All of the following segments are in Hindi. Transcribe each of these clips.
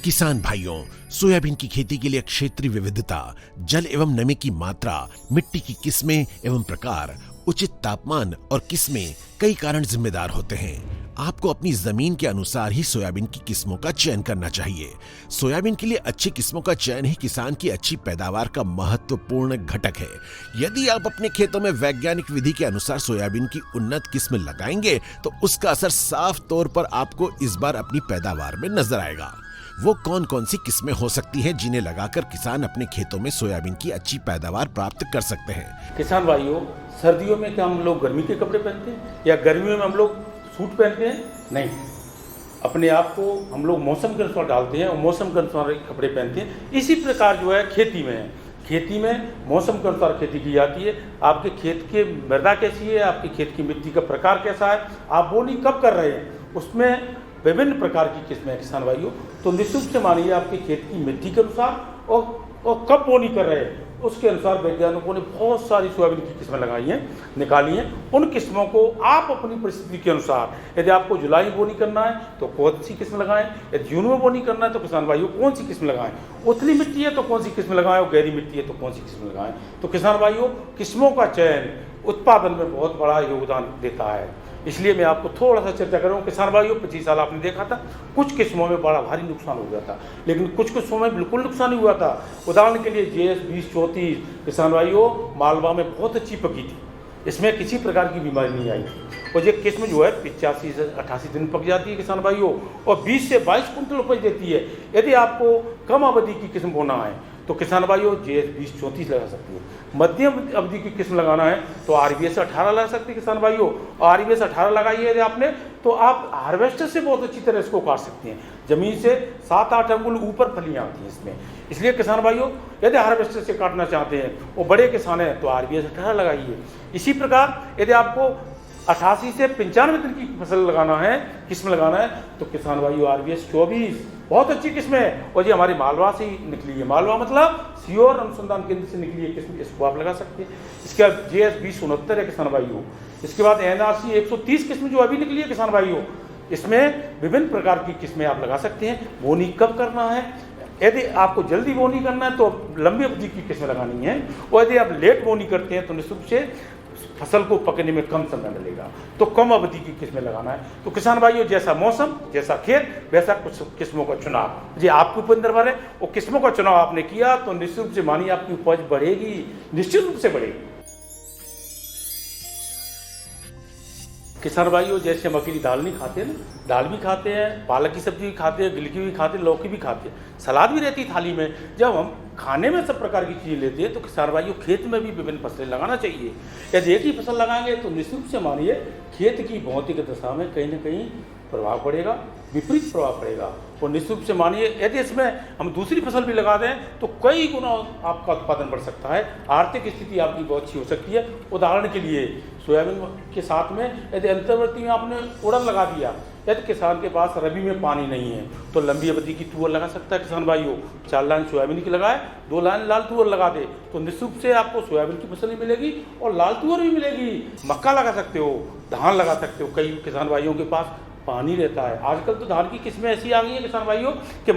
किसान भाइयों, सोयाबीन की खेती के लिए क्षेत्रीय विविधता, जल एवं नमी की मात्रा, मिट्टी की किस्में एवं प्रकार, उचित तापमान और किस्में कई कारण जिम्मेदार होते हैं। आपको अपनी जमीन के अनुसार ही सोयाबीन की किस्मों का चयन करना चाहिए। सोयाबीन के लिए अच्छी किस्मों का चयन ही किसान की अच्छी पैदावार का महत्वपूर्ण घटक है। यदि आप अपने खेतों में वैज्ञानिक विधि के अनुसार सोयाबीन की उन्नत किस्म लगाएंगे तो उसका असर साफ तौर पर आपको इस बार अपनी पैदावार में नजर आएगा। वो कौन कौन सी किस्में हो सकती हैं जिन्हें लगाकर किसान अपने खेतों में सोयाबीन की अच्छी पैदावार प्राप्त कर सकते हैं? किसान भाइयों, सर्दियों में क्या हम लोग गर्मी के कपड़े पहनते हैं या गर्मियों में हम लोग सूट पहनते हैं? नहीं, अपने आप को हम लोग मौसम के अनुसार डालते हैं और मौसम के अनुसार कपड़े पहनते हैं। इसी प्रकार जो है खेती में है, खेती में मौसम के अनुसार खेती की जाती है। आपके खेत की मृदा कैसी है, आपके खेत की मिट्टी का प्रकार कैसा है, आप बोनी कब कर रहे हैं, उसमें विभिन्न प्रकार की किस्में हैं किसान भाइयों। तो निश्चित से मानिए आपके खेत की मिट्टी के अनुसार और कब बोनी कर रहे हैं उसके अनुसार वैज्ञानिकों ने बहुत सारी सोयाबीन की किस्में लगाई हैं, निकाली हैं। उन किस्मों को आप अपनी परिस्थिति के अनुसार, यदि आपको जुलाई बोनी करना है तो कौन सी किस्म लगाएं, यदि जून में बोनी करना है तो किसान भाइयों कौन सी किस्म लगाएं, उथली मिट्टी है तो कौन सी किस्म लगाएं और गहरी मिट्टी है तो कौन सी किस्म लगाएं। तो किसान भाइयों, किस्मों का चयन उत्पादन में बहुत बड़ा योगदान देता है। इसलिए मैं आपको थोड़ा सा चर्चा कर रहा हूँ। किसान भाइयों, 25 साल आपने देखा था कुछ किस्मों में बड़ा भारी नुकसान हो गया था, लेकिन कुछ किस्मों में बिल्कुल नुकसान नहीं हुआ था। उदाहरण के लिए JS 2034 किसान भाइयों मालवा में बहुत अच्छी पकी थी, इसमें किसी प्रकार की बीमारी नहीं आई थी। और ये किस्म जो है 85 से 88 दिन पक जाती है किसान भाइयों और 20 से 22 कुंटल उपज देती है। यदि आपको कम अवधि की किस्म बोना है तो किसान भाइयों JS 2034 लगा सकती है। मध्यम अवधि की किस्म लगाना है तो RBS 18 लगा सकते हैं किसान भाइयों। और RBS 18 लगाइए यदि आपने तो आप हार्वेस्टर से बहुत अच्छी तरह इसको काट सकते हैं। जमीन से 7-8 अंगुल ऊपर फलियाँ आती हैं इसमें। इसलिए किसान भाइयों, यदि हार्वेस्टर से काटना चाहते हैं और बड़े किसान हैं तो RBS 18 लगाइए। इसी प्रकार यदि आपको 88 से 95 दिन की फसल लगाना है, किस्म लगाना है तो किसान भाइयों RBS 24 बहुत अच्छी किस्म है और ये हमारी मालवा से ही निकली है। मालवा मतलब सीहोर अनुसंधान केंद्र से निकली है किस्म, इसको आप लगा सकते हैं। इसके बाद JS 2069 है किसान भाइयों। इसके बाद NRC 130 किस्म जो अभी निकली है किसान भाइयों, इसमें विभिन्न प्रकार की किस्में आप लगा सकते हैं। बोनी कब करना है, यदि आपको जल्दी बोनी करना है तो लंबी अवधि की किस्में लगानी है और यदि आप लेट बोनी करते हैं तो निश्चित रूप से फसल को पकने में कम समय लगेगा, तो कम अवधि की किस्में लगाना है। तो किसान भाइयों, जैसा मौसम, जैसा खेत, वैसा कुछ किस्मों का चुनाव जी आपके ऊपर निर्भर है। और किस्मों का चुनाव आपने किया तो निश्चित रूप से मानिए आपकी उपज बढ़ेगी, निश्चित रूप से बढ़ेगी। किसान भाइयों, जैसे हम अकेली दाल नहीं खाते ना, दाल भी खाते हैं, पालक की सब्जी भी खाते हैं, गिलकी भी खाते हैं, लौकी भी खाते हैं, सलाद भी रहती है थाली में। जब हम खाने में सब प्रकार की चीज़ें लेते हैं तो किसान भाइयों खेत में भी विभिन्न फसलें लगाना चाहिए। यदि एक ही फसल लगाएंगे तो निश्चित रूप से मानिए खेत की भौतिक दशा में कहीं ना कहीं प्रभाव पड़ेगा, विपरीत प्रभाव पड़ेगा। और निश्चित रूप से मानिए यदि इसमें हम दूसरी फसल भी लगा दें तो कई गुना आपका उत्पादन बढ़ सकता है, आर्थिक स्थिति आपकी बहुत अच्छी हो सकती है। उदाहरण के लिए सोयाबीन के साथ में यदि अंतर्वर्ती में आपने उड़द लगा दिया, यदि किसान के पास रबी में पानी नहीं है तो लंबी अवधि की तुअर लगा सकता है किसान भाइयों। 4 लाइन सोयाबीन की लगाए, 2 लाइन लाल तुअर लगा दे तो निश्चित रूप से आपको सोयाबीन की फसल भी मिलेगी और लाल तुअर भी मिलेगी। मक्का लगा सकते हो, धान लगा सकते हो। कई किसान भाइयों के पास पानी रहता है। आजकल तो धान की किस्में ऐसी आ गई हैं किसान भाइयों कि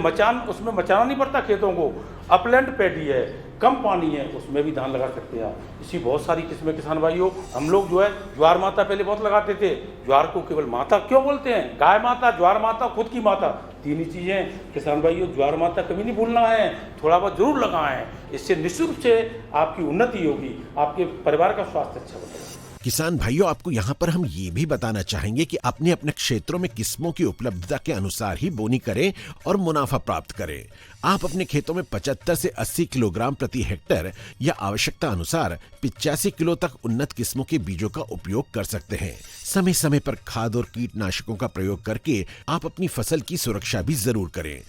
उसमें मचाना नहीं पड़ता खेतों को। अपलैंड पैडी है, कम पानी है, उसमें भी धान लगा सकते हैं। इसी बहुत सारी किस्में किसान भाइयों। हम लोग जो है ज्वार माता पहले बहुत लगाते थे। ज्वार को केवल माता क्यों बोलते हैं? गाय माता, ज्वार माता, खुद की माता, तीन ही चीज़ें किसान भाइयों। ज्वार माता कभी नहीं भूलना है, थोड़ा बहुत जरूर लगाएं। इससे निश्चित रूप से आपकी उन्नति होगी, आपके परिवार का स्वास्थ्य अच्छा बनेगा। किसान भाइयों, आपको यहाँ पर हम ये भी बताना चाहेंगे कि अपने अपने क्षेत्रों में किस्मों की उपलब्धता के अनुसार ही बोनी करें और मुनाफा प्राप्त करें। आप अपने खेतों में 75 से 80 किलोग्राम प्रति हेक्टेयर या आवश्यकता अनुसार 85 किलो तक उन्नत किस्मों के बीजों का उपयोग कर सकते हैं। समय समय पर खाद और कीटनाशकों का प्रयोग करके आप अपनी फसल की सुरक्षा भी जरूर करें।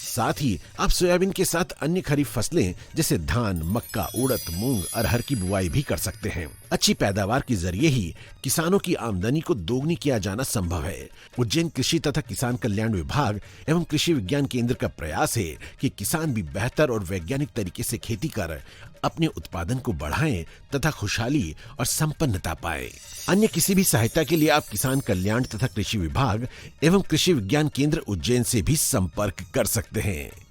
साथ ही आप सोयाबीन के साथ अन्य खरीफ फसलें जैसे धान, मक्का, उड़द, मूंग, अरहर की बुआई भी कर सकते हैं। अच्छी पैदावार के जरिए ही किसानों की आमदनी को दोगुनी किया जाना संभव है। उज्जैन कृषि तथा किसान कल्याण विभाग एवं कृषि विज्ञान केंद्र का प्रयास है कि किसान भी बेहतर और वैज्ञानिक तरीके से खेती कर अपने उत्पादन को बढ़ाएं तथा खुशहाली और संपन्नता पाएं। अन्य किसी भी सहायता के लिए आप किसान कल्याण तथा कृषि विभाग एवं कृषि विज्ञान केंद्र उज्जैन से भी संपर्क कर सकते हैं। सकते हैं।